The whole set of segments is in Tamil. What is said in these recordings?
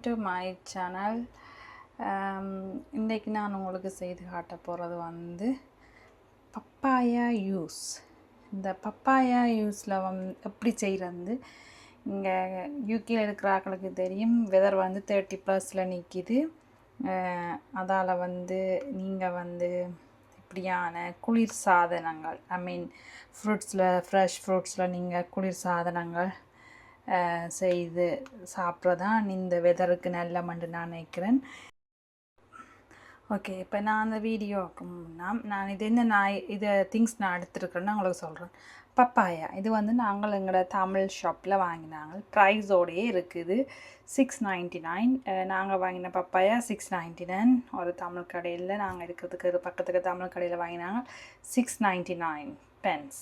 to my channel. இன்றைக்கி நான் உங்களுக்கு செய்து காட்ட போகிறது வந்து பப்பாயா யூஸ். இந்த பப்பாயா யூஸில் எப்படி செய்கிறது, இங்கே யூகேயில் இருக்கிற ஆக்களுக்கு தெரியும், வெதர் வந்து 30+ நிற்கிது. அதால் வந்து நீங்கள் வந்து இப்படியான குளிர் சாதனங்கள், ஃப்ரெஷ் ஃப்ரூட்ஸில் நீங்கள் குளிர் சாதனங்கள் செய்து சாப்பிட்றதான் இந்த வெதருக்கு நல்ல மண்டு நான் நினைக்கிறேன். ஓகே, இப்போ நான் அந்த வீடியோவுக்கு நான் இதை திங்ஸ் நான் எடுத்துருக்கிறேன்னு உங்களுக்கு சொல்கிறேன். பப்பாயா இது வந்து நாங்கள் எங்களோட தமிழ் ஷாப்பில் வாங்கினாங்க, ப்ரைஸோடையே இருக்குது 6.99. நாங்கள் வாங்கின பப்பாயா 6.99. ஒரு தமிழ் கடையில் நாங்கள் இருக்கிறதுக்கு பக்கத்துக்கு தமிழ் கடையில் வாங்கினாங்க 6.99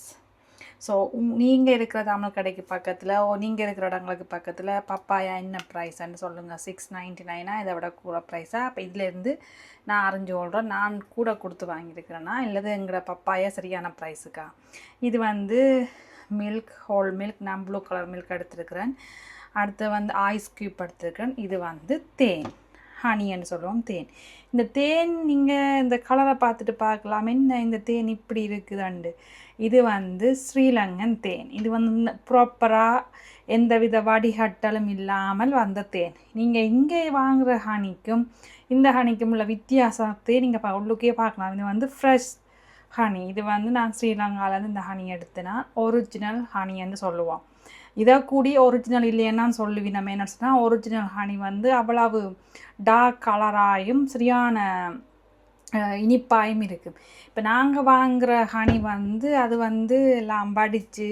ஸோ நீங்கள் இருக்கிற தமிழ் கடைக்கு பக்கத்தில் நீங்கள் இருக்கிற இடங்களுக்கு பக்கத்தில் பப்பாயா என்ன ப்ரைஸ்ன்னு சொல்லுங்கள். 6.99 இதை விட கூட ப்ரைஸாக? அப்போ இதிலேருந்து நான் அறிஞ்சு கொள்கிறேன், நான் கூட கொடுத்து வாங்கியிருக்கிறேன்னா இல்லது எங்களோட பப்பாயா சரியான ப்ரைஸுக்கா. இது வந்து ஹோல் மில்க், நான் ப்ளூ கலர் மில்க் எடுத்துருக்கிறேன். அடுத்து வந்து ஐஸ் க்யூப் எடுத்துருக்கிறேன். இது வந்து தேன், ஹனின்னு சொல்லுவோம், தேன். இந்த தேன் நீங்கள் இந்த கலரை பார்த்துட்டு பார்க்கலாம், என்ன இந்த தேன் இப்படி இருக்குதாண்டு. இது வந்து ஸ்ரீலங்கன் தேன். இது வந்து ப்ராப்பராக எந்தவித வடிகட்டலும் இல்லாமல் வந்த தேன். நீங்கள் இங்கே வாங்குகிற ஹனிக்கும் இந்த ஹனிக்கும் உள்ள வித்தியாசத்தை நீங்கள் உள்ளுக்கே பார்க்கலாம். இது வந்து ஃப்ரெஷ் ஹனி. இது வந்து நான் ஸ்ரீலங்காவிலேருந்து இந்த ஹனி எடுத்தேன்னா ஒரிஜினல் ஹனின்னு சொல்லுவோம். இதை கூடி ஒரிஜினல் இல்லைன்னு சொல்லுவேன். நம்ம என்ன சொன்னால், ஒரிஜினல் ஹனி வந்து அவ்வளவு டார்க் கலராயும் சரியான இனிப்பாயும் இருக்குது. இப்போ நாங்கள் வாங்குகிற ஹனி வந்து அது வந்து எல்லாம் படித்து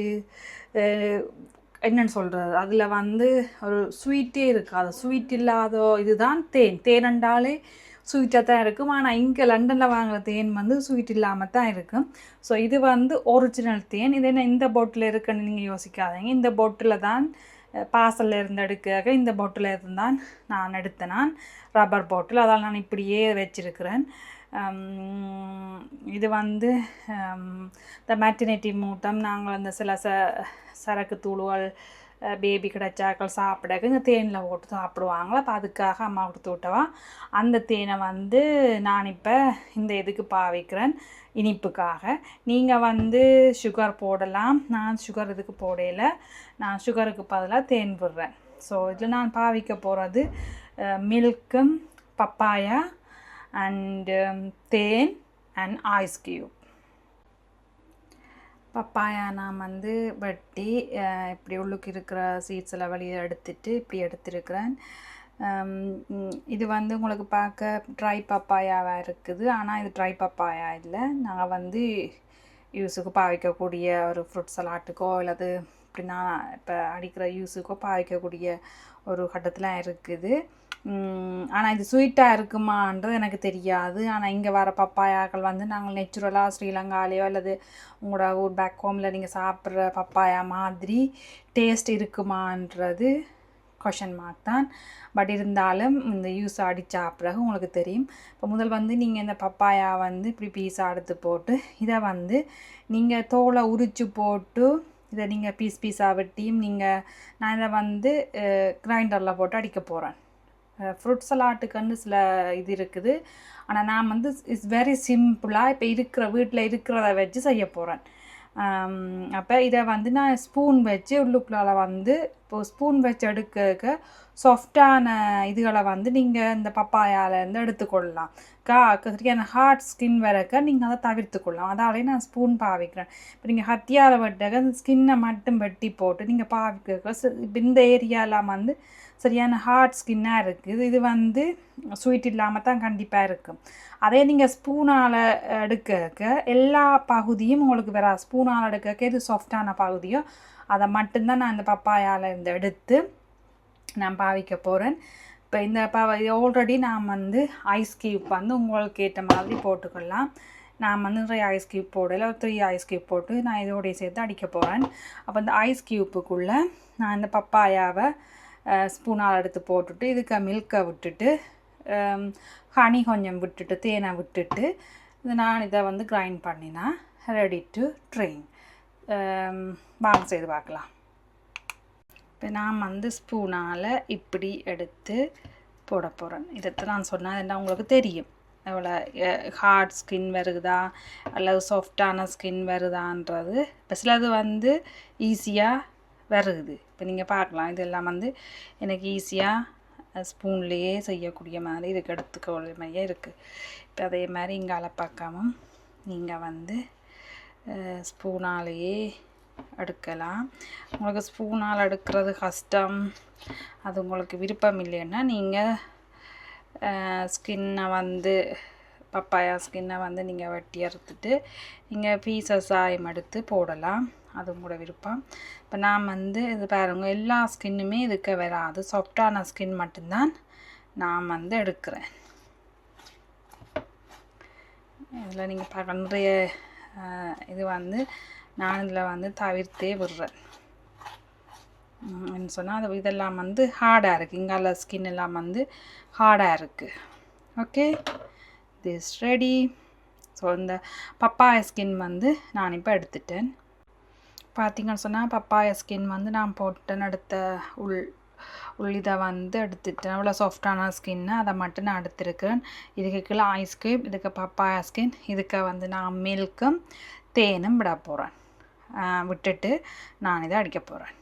என்னென்னு சொல்கிறது, அதில் வந்து ஒரு ஸ்வீட்டே இருக்காது. ஸ்வீட் இல்லாத இதுதான் தேன். தேனண்டாலே ஸ்வீட்டாக தான் இருக்கும். ஆனால் இங்கே லண்டனில் வாங்குகிற தேன் வந்து ஸ்வீட் இல்லாமல் தான் இருக்கும். ஸோ இது வந்து ஒரிஜினல் தேன். இது என்ன இந்த பாட்டில் இருக்குன்னு நீங்கள் யோசிக்காதீங்க. இந்த பாட்டில் தான் பார்சலில் இருந்து எடுக்க, இந்த பாட்டில் இருந்தான் நான் எடுத்தேன். நான் ரப்பர் பாட்டில், அதால் நான் இப்படியே வச்சிருக்கிறேன். இது வந்து இந்த மேட்டர்னிட்டி மூட்டம், நாங்கள் அந்த சில சரக்கு தூள்கள் பேபி கிடைச்சாக்கள் சாப்பிடக்கு இந்த தேனில் போட்டு சாப்பிடுவாங்களா. அப்போ அதுக்காக அம்மா கொடுத்து விட்டவா அந்த தேனை வந்து நான் இப்போ இந்த இதுக்கு பாவிக்கிறேன், இனிப்புக்காக. நீங்கள் வந்து சுகர் போடலாம். நான் சுகர் இதுக்கு போடையில், நான் சுகருக்கு பதிலாக தேன் விடுறேன். ஸோ இதில் நான் பாவிக்க போகிறது மில்க்கும் பப்பாயா அண்டு தேன் அண்ட் ஐஸ் க்யூப். பப்பாயா நான் வந்து வெட்டி இப்படி உள்ளுக்கு இருக்கிற சீட்ஸ் எல்லாம் வெளியே எடுத்துட்டு இப்படி எடுத்துருக்கிறேன். இது வந்து உங்களுக்கு பார்க்க ட்ரை பப்பாயாவாக இருக்குது, ஆனால் இது ட்ரை பப்பாயா இல்லை. நாங்கள் வந்து யூஸுக்கு பாவிக்கக்கூடிய ஒரு ஃப்ரூட் சலாட்டுக்கோ இல்லது இப்படி நான் இப்போ அடிக்கிற யூஸுக்கோ பாவிக்கக்கூடிய ஒரு கட்டத்தில் இருக்குது. ஆனால் இது ஸ்வீட்டாக இருக்குமான்றது எனக்கு தெரியாது. ஆனால் இங்கே வர பப்பாயாக்கள் வந்து நாங்கள் நேச்சுரலாக ஸ்ரீலங்காலேயோ அல்லது உங்களோட ஊர் பேக் ஹோமில் நீங்கள் சாப்பிட்ற பப்பாயா மாதிரி டேஸ்ட் இருக்குமான்றது கொஷன் மார்க் தான். பட் இருந்தாலும் இந்த யூஸ் அடித்து சாப்பிட்றகு உங்களுக்கு தெரியும். இப்போ முதல் வந்து நீங்கள் இந்த பப்பாயா வந்து இப்படி பீஸாக எடுத்து போட்டு இதை வந்து நீங்கள் தோலை உரித்து போட்டு இதை நீங்கள் பீஸாக வெட்டியும் நான் இதை வந்து கிரைண்டரில் போட்டு அடிக்க போகிறேன். ஃப்ரூட் சலாட்டுக்குன்னு சில இது இருக்குது, ஆனால் நான் வந்து இட்ஸ் வெரி சிம்பிளாக இப்போ வீட்டில் இருக்கிறத வச்சு செய்ய போகிறேன். அப்போ இதை வந்து நான் ஸ்பூன் வச்சு உள்ளுக்குள்ளால் வந்து இப்போது ஸ்பூன் வச்சு எடுக்க சாஃப்டான இதுகளை வந்து நீங்கள் இந்த பப்பாயாலேருந்து எடுத்துக்கொள்ளலாம். சரியான ஹார்ட் ஸ்கின் வரக்க நீங்கள் அதை தவிர்த்துக்கொள்ளலாம். அதாலே நான் ஸ்பூன் பாவிக்கிறேன். இப்போ நீங்கள் ஹத்தியால் வெட்டக்க அந்த ஸ்கின்னை மட்டும் வெட்டி போட்டு நீங்கள் பாவிக்க இந்த ஏரியாலாம் வந்து சரியான ஹார்ட் ஸ்கின்னாக இருக்குது. இது வந்து ஸ்வீட் இல்லாமல் தான் கண்டிப்பாக இருக்கும். அதே நீங்கள் ஸ்பூனால் எடுக்க எல்லா பகுதியும் உங்களுக்கு வேற ஸ்பூனால் எடுக்க எது சாஃப்டான பகுதியோ அதை மட்டும்தான் நான் இந்த பப்பாயால் இருந்து எடுத்து நான் பாவிக்க போகிறேன். இப்போ இந்த ஆல்ரெடி நான் வந்து ஐஸ் க்யூப் வந்து உங்களுக்கு ஏற்ற மாதிரி போட்டுக்கலாம். நான் வந்து நிறைய ஐஸ் க்யூப் போடல, 3 ஐஸ் க்யூப் போட்டு நான் இதோடைய சேர்த்து அடிக்க போகிறேன். அப்போ இந்த ஐஸ் க்யூப்புக்குள்ளே நான் இந்த பப்பாயாவை ஸ்பூனால் எடுத்து போட்டுட்டு இதுக்கு மில்கை விட்டுட்டு ஹனி கொஞ்சம் விட்டுட்டு தேனை விட்டுட்டு நான் இதை வந்து கிரைண்ட் பண்ணினா ரெடி டு ட்ரிங்க். வாங்க செய்து பார்க்கலாம். இப்போ நான் வந்து ஸ்பூனால் இப்படி எடுத்து போட போகிறேன். இதைத்தான் நான் சொன்னேன், என்ன உங்களுக்கு தெரியும் எவ்வளோ ஹார்ட் ஸ்கின் வருதா அல்லது சாஃப்டான ஸ்கின் வருதான்றது. இப்போ சிலது வந்து ஈஸியாக வருது. இப்போ நீங்கள் பார்க்கலாம், இதெல்லாம் வந்து எனக்கு ஈஸியாக ஸ்பூன்லேயே செய்யக்கூடிய மாதிரி இதுக்கு எடுத்துக்கொள்ள மாதிரியே இருக்குது. இப்போ அதே மாதிரி இங்கால பார்க்காம நீங்கள் வந்து ஸ்பூனாலேயே எடுக்கலாம். உங்களுக்கு ஸ்பூனால் எடுக்கிறது கஷ்டம், அது உங்களுக்கு விருப்பம் இல்லைன்னா நீங்கள் ஸ்கின்னை வந்து பப்பாயா ஸ்கின்னை வந்து நீங்கள் வெட்டி அறுத்துட்டு நீங்கள் பீசஸாயம் எடுத்து போடலாம், அது உங்களோட விருப்பம். இப்போ நான் வந்து இது பாருங்க, எல்லா ஸ்கின்னுமே இதுக்கு வராது, சாஃப்டான ஸ்கின் மட்டும்தான் நான் வந்து எடுக்கிறேன். இதில் நீங்கள் பார்க்க நிறைய இது வந்து நான் இதில் வந்து தவிர்த்தே விடுறேன். சொன்னால் அது இதெல்லாம் வந்து ஹார்டாக இருக்குது, இங்கால ஸ்கின் எல்லாம் வந்து ஹார்டாக இருக்குது. Okay, this ready. ஸோ இந்த பப்பாயா ஸ்கின் வந்து நான் இப்போ எடுத்துட்டேன். பார்த்திங்கன்னு சொன்னால் பப்பாயா ஸ்கின் வந்து நான் போட்டேன், எடுத்த இதை வந்து எடுத்துட்டேன். அவ்வளோ சாஃப்டான ஸ்கின்னு அதை மட்டும் நான் எடுத்துருக்கிறேன். இதுக்கு கீழே ஐஸ் க்யூப், இதுக்கு பப்பாயா ஸ்கின், இதுக்கு வந்து நான் மில்க்கும் தேனும் விட போகிறேன். விட்டுட்டு நான் இதை அடிக்க போகிறேன்.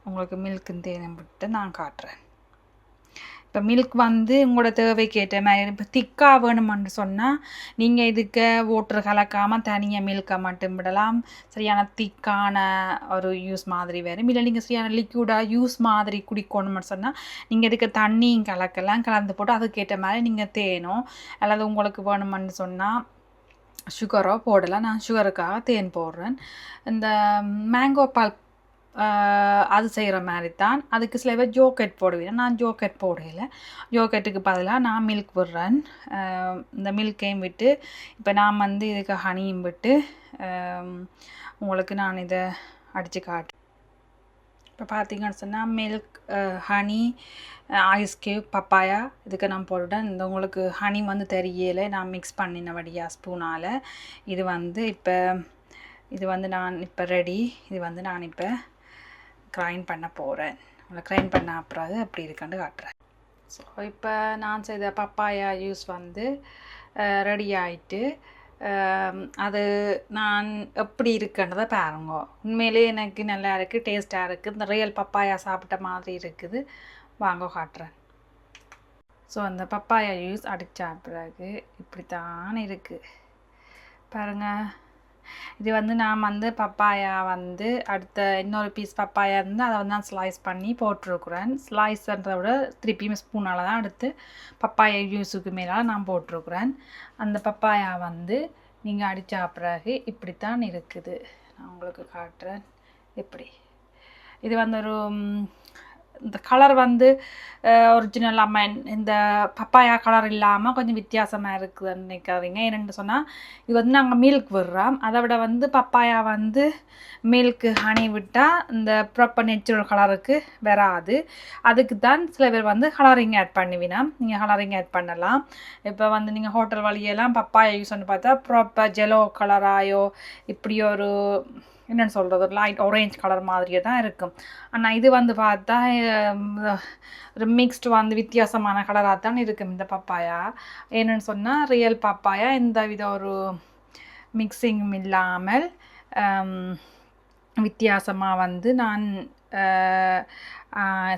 உங்களுக்கு மில்க்கும் தேனும் விட்டு நான் காட்டுறேன். இப்போ மில்க் வந்து உங்களோட தேவைக்கு ஏற்ற மாதிரி, இப்போ திக்காக வேணுமென்று சொன்னால் நீங்கள் இதுக்கு வாட்டர் கலக்காமல் தனியாக மில்கை மட்டும் விடலாம், சரியான திக்கான ஒரு யூஸ் மாதிரி வரும். இல்லை நீங்கள் சரியான லிக்யூடாக யூஸ் மாதிரி குடிக்கணும்னு சொன்னால் நீங்கள் இதுக்கு தண்ணியும் கலக்கலாம், கலந்து போட்டு அதுக்கேற்ற மாதிரி நீங்கள் தேனோ அல்லது உங்களுக்கு வேணுமென்று சொன்னால் சுகரோ போடலாம். நான் சுகருக்காக தேன் போடுறேன். இந்த மேங்கோ பால் அது செய்கிற மாதிரி தான், அதுக்கு சில பேர் ஜோக்கெட் போடுவேன், நான் ஜோக்கெட் போடலை. ஜோக்கெட்டுக்கு பதிலாக நான் மில்க் விடுறேன். இந்த மில்க்கையும் விட்டு இப்போ நான் வந்து இதுக்கு ஹனியும் விட்டு உங்களுக்கு நான் இதை அடித்து காட்டுறேன். இப்போ பார்த்தீங்கன்னு சொன்னால் milk, honey, ice cube, papaya இதுக்கு நான் போட்டுட்டேன். இந்த உங்களுக்கு ஹனி வந்து தெரியலை, நான் மிக்ஸ் பண்ணினபடியாக ஸ்பூனால். இது வந்து இப்போ இது வந்து நான் இப்போ ரெடி. இது வந்து நான் இப்போ கிரைண்ட் பண்ண போகிறேன். கிரைண்ட் பண்ண அப்புறம் அப்படி இருக்குன்னு காட்டுறேன். ஸோ இப்போ நான் செய்த பப்பாயா ஜூஸ் வந்து ரெடி ஆகிட்டு, அது நான் எப்படி இருக்குன்றதை பாருங்க. உண்மையிலே எனக்கு நல்லா இருக்குது, டேஸ்ட்டாக இருக்குது, இந்த ரியல் பப்பாயா சாப்பிட்ட மாதிரி இருக்குது. வாங்க காட்டுறேன். ஸோ அந்த பப்பாயா ஜூஸ் அடித்த பிறகு இப்படி தான் இருக்குது பாருங்கள். இது வந்து நான் வந்து பப்பாயா வந்து அடுத்த இன்னொரு பீஸ் பப்பாயா இருந்து அதை வந்து நான் ஸ்லைஸ் பண்ணி போட்டிருக்குறேன். ஸ்லைஸ்ன்றதை விட திருப்பியும் ஸ்பூனால் தான் எடுத்து பப்பாயா ஜூஸுக்கு மேலே நான் போட்டிருக்குறேன். அந்த பப்பாயா வந்து நீங்கள் அடித்த பிறகு இப்படித்தான் இருக்குது. நான் உங்களுக்கு காட்டுறேன். இப்படி இது வந்து ஒரு இந்த கலர் வந்து ஒரிஜினல் இந்த பப்பாயா கலர் இல்லாமல் கொஞ்சம் வித்தியாசமாக இருக்குதுன்னு நினைக்காதீங்க. என்னென்னு சொன்னால் இது வந்து நாங்கள் மில்க் விடுறோம், அதை விட வந்து பப்பாயா வந்து மில்க்கு ஹனி விட்டால் இந்த ப்ராப்பர் நேச்சுரல் கலருக்கு வராது. அதுக்கு தான் சில பேர் வந்து கலரிங் ஆட் பண்ணுவினா, நீங்கள் கலரிங் ஆட் பண்ணலாம். இப்போ வந்து நீங்கள் ஹோட்டல் வழியெல்லாம் பப்பாயா யூஸ் பண்ணி பார்த்தா ப்ராப்பர் ஜெலோ கலராயோ இப்படி ஒரு என்னென்னு சொல்கிறது ஒரு லைட் ஆரேஞ்ச் கலர் மாதிரியே தான் இருக்கும். ஆனால் இது வந்து பார்த்தா ஒரு மிக்ஸ்டு வந்து வித்தியாசமான கலராக தான் இருக்கும் இந்த பப்பாயா. என்னென்னு சொன்னால் ரியல் பப்பாயா இந்த வித ஒரு மிக்சிங்கும் இல்லாமல் வித்தியாசமாக வந்து நான்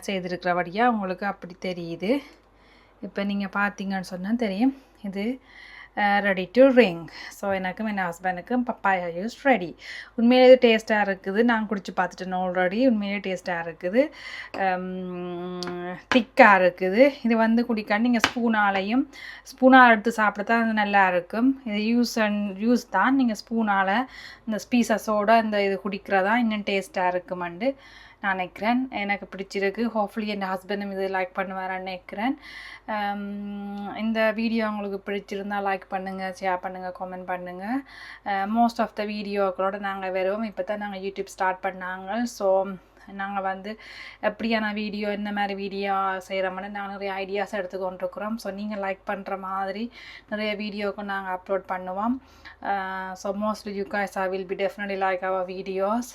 செய்திருக்கிறபடியாக உங்களுக்கு அப்படி தெரியுது. இப்போ நீங்கள் பார்த்தீங்கன்னு சொன்னால் தெரியும், இது ரெடி டு ட்ரிங்க். ஸோ எனக்கும் என் ஹஸ்பண்டுக்கும் பப்பாயா ஜூஸ் ரெடி. உண்மையிலே இது டேஸ்ட்டாக இருக்குது, நான் குடிச்சு பார்த்துட்டேன் ஆல்ரெடி. உண்மையிலே டேஸ்ட்டாக இருக்குது, திக்காக இருக்குது. இது வந்து குடிக்காண்டு நீங்கள் ஸ்பூனால் எடுத்து சாப்பிட தான் நல்லா இருக்கும். இது யூஸ் தான் நீங்கள் ஸ்பூனால் இந்த ஸ்பீசஸோடு இந்த இது குடிக்கிறதா இன்னும் டேஸ்ட்டாக இருக்குமெண்டு நான் நினைக்கிறேன். எனக்கு பிடிச்சிருக்கு. ஹோப்ஃபுல்லி என் ஹஸ்பண்டும் இது லைக் பண்ணுவாரான்னு நினைக்கிறேன். இந்த வீடியோ உங்களுக்கு பிடிச்சிருந்தால் லைக் பண்ணுங்கள், ஷேர் பண்ணுங்கள், கமெண்ட் பண்ணுங்கள். மோஸ்ட் ஆஃப் த வீடியோக்களோட நாங்கள் வருவோம். இப்போ தான் நாங்கள் யூடியூப் ஸ்டார்ட் பண்ணாங்க. ஸோ நாங்கள் வந்து எப்படியான வீடியோ, இந்த மாதிரி வீடியோ செய்கிறோம்னு நாங்கள் நிறைய ஐடியாஸ் எடுத்துக்கொண்டிருக்கிறோம். ஸோ நீங்கள் லைக் பண்ணுற மாதிரி நிறைய வீடியோக்கும் நாங்கள் அப்லோட் பண்ணுவோம். So mostly you guys will be definitely like our videos.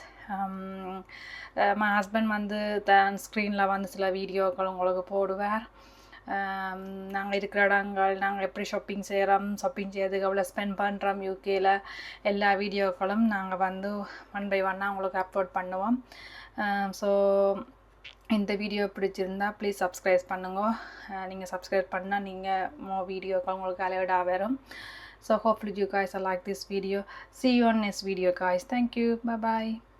My husband வந்து தான் ஸ்க்ரீனில் வந்து சில வீடியோக்கள் உங்களுக்கு போடுவார். நாங்கள் இருக்கிற இடங்கள், நாங்கள் எப்படி ஷாப்பிங் செய்கிறோம், ஷாப்பிங் செய்யறதுக்கு எவ்வளோ ஸ்பெண்ட் பண்ணுறோம் யூகேயில், எல்லா வீடியோக்களும் நாங்கள் வந்து 1 by 1 உங்களுக்கு அப்லோட் பண்ணுவோம். ஸோ இந்த வீடியோ பிடிச்சிருந்தா ப்ளீஸ் சப்ஸ்கிரைப் பண்ணுங்க. நீங்கள் சப்ஸ்கிரைப் பண்ணால் நீங்கள் வீடியோக்கள் உங்களுக்கு அலர்ட்டாக வரும். So hopefully you guys like this video. See you on next video guys. Thank you. Bye bye.